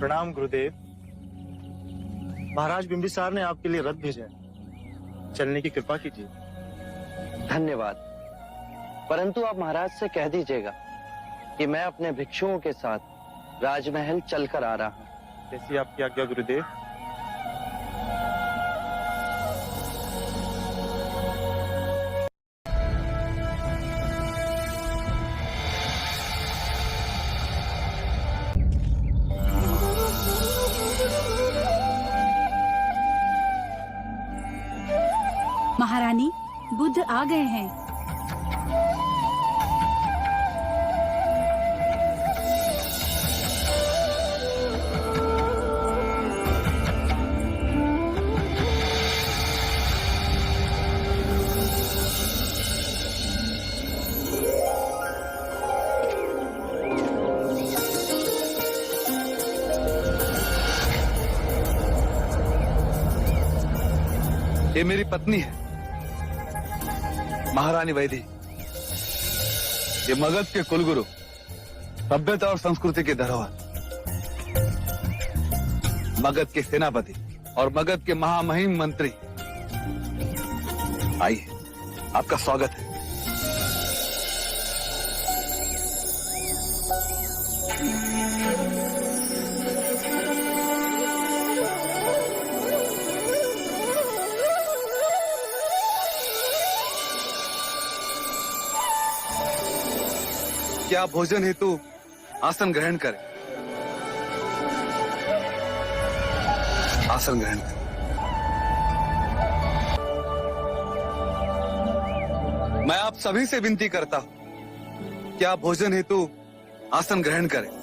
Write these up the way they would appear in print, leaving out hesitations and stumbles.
प्रणाम गुरुदेव। महाराज बिंबिसार ने आपके लिए रथ भेजा है, चलने की कृपा कीजिए। धन्यवाद, परंतु आप महाराज से कह दीजिएगा कि मैं अपने भिक्षुओं के साथ राजमहल चलकर आ रहा हूँ। जैसी आपकी आज्ञा गुरुदेव। महारानी, बुद्ध आ गए हैं। ये मेरी पत्नी है, महारानी वैदी। ये मगध के कुलगुरु, सभ्यता और संस्कृति के धरोहर, मगध के सेनापति और मगध के महामहिम मंत्री। आइए, आपका स्वागत है। क्या भोजन हेतु आसन ग्रहण करें? आसन ग्रहण करें। मैं आप सभी से विनती करता हूं, क्या भोजन हेतु आसन ग्रहण करें।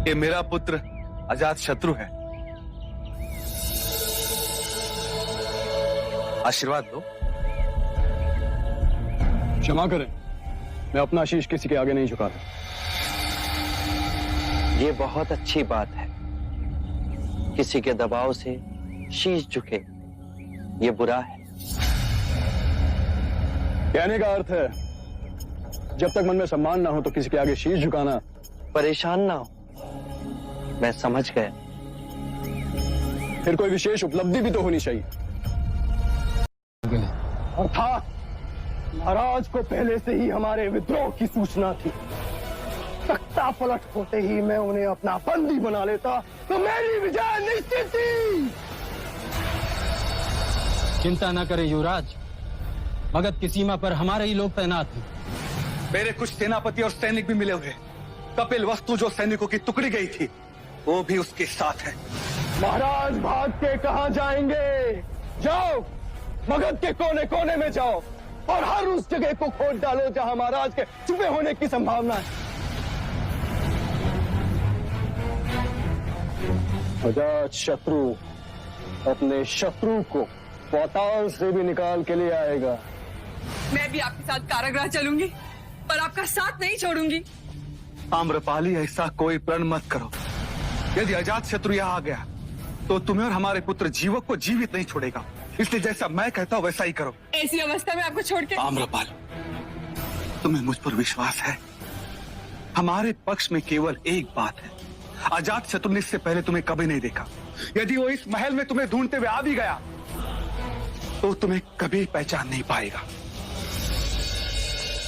ये मेरा पुत्र अजात शत्रु है, आशीर्वाद दो। क्षमा करें, मैं अपना शीश किसी के आगे नहीं झुकाता। ये बहुत अच्छी बात है, किसी के दबाव से शीश झुके, ये बुरा है। कहने का अर्थ है, जब तक मन में सम्मान ना हो तो किसी के आगे शीश झुकाना। परेशान ना हो, मैं समझ गया। फिर कोई विशेष उपलब्धि भी तो होनी चाहिए। अर्थात महाराज को पहले से ही हमारे विद्रोह की सूचना थी। तख्ता पलट होते ही मैं उन्हें अपना बंदी बना लेता तो मेरी विजय निश्चित थी। चिंता न करें युवराज, मगध की सीमा पर हमारे ही लोग तैनात हैं। मेरे कुछ सेनापति और सैनिक भी मिले हुए। कपिल वस्तु जो सैनिकों की टुकड़ी गई थी, वो भी उसके साथ है। महाराज भाग के कहां जाएंगे? जाओ, मगध के कोने कोने में जाओ और हर उस जगह को खोद डालो जहां महाराज के छुपे होने की संभावना है। अजात शत्रु अपने शत्रु को पाताल से भी निकाल के ले आएगा। मैं भी आपके साथ कारागृह चलूंगी, पर आपका साथ नहीं छोड़ूंगी। आम्रपाली, ऐसा कोई प्रण मत करो। यदि अजात शत्रु यहाँ आ गया तो तुम्हें और हमारे पुत्र जीवक को जीवित नहीं छोड़ेगा। इसलिए जैसा मैं कहता हूँ वैसा ही करो। ऐसी अवस्था में आपको छोड़ के? आम्रपाल, तुम्हें मुझ पर विश्वास है? हमारे पक्ष में केवल एक बात है, अजात शत्रु ने इससे पहले तुम्हें कभी नहीं देखा। यदि वो इस महल में तुम्हें ढूंढते हुए आ भी गया तो तुम्हें कभी पहचान नहीं पाएगा।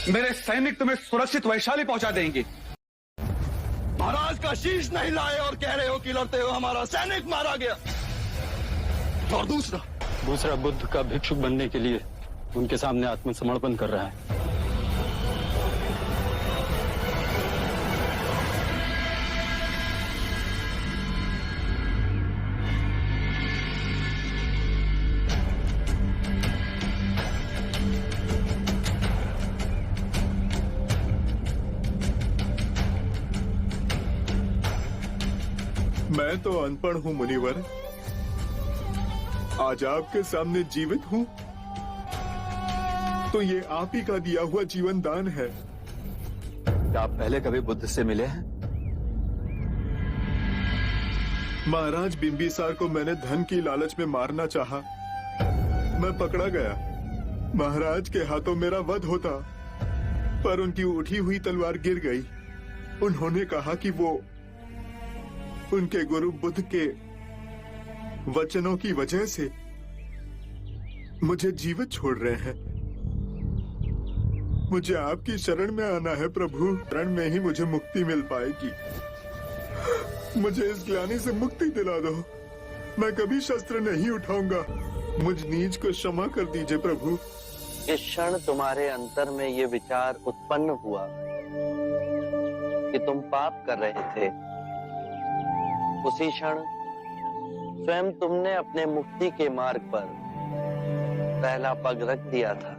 मेरे सैनिक तुम्हें सुरक्षित वैशाली पहुंचा देंगे। महाराज का शीश नहीं लाए और कह रहे हो कि लड़ते हो हमारा सैनिक मारा गया। और दूसरा बुद्ध का भिक्षुक बनने के लिए उनके सामने आत्मसमर्पण कर रहा है। मैं तो अनपढ़ हूँ मुनिवर, आज आपके सामने जीवित हूँ तो ये आप ही का दिया हुआ जीवन दान है। क्या आप पहले कभी बुद्ध से मिले हैं? महाराज बिंबिसार को मैंने धन की लालच में मारना चाहा। मैं पकड़ा गया। महाराज के हाथों मेरा वध होता, पर उनकी उठी हुई तलवार गिर गई। उन्होंने कहा कि वो उनके गुरु बुद्ध के वचनों की वजह से मुझे जीवित छोड़ रहे हैं। मुझे आपकी शरण में आना है प्रभु। शरण में ही मुझे मुक्ति मिल पाएगी। मुझे इस ग्लानि से मुक्ति दिला दो। मैं कभी शस्त्र नहीं उठाऊंगा। मुझ नीच को क्षमा कर दीजिए प्रभु। इस क्षण तुम्हारे अंतर में ये विचार उत्पन्न हुआ कि तुम पाप कर रहे थे, उसी क्षण स्वयं तुमने अपने मुक्ति के मार्ग पर पहला पग रख दिया था।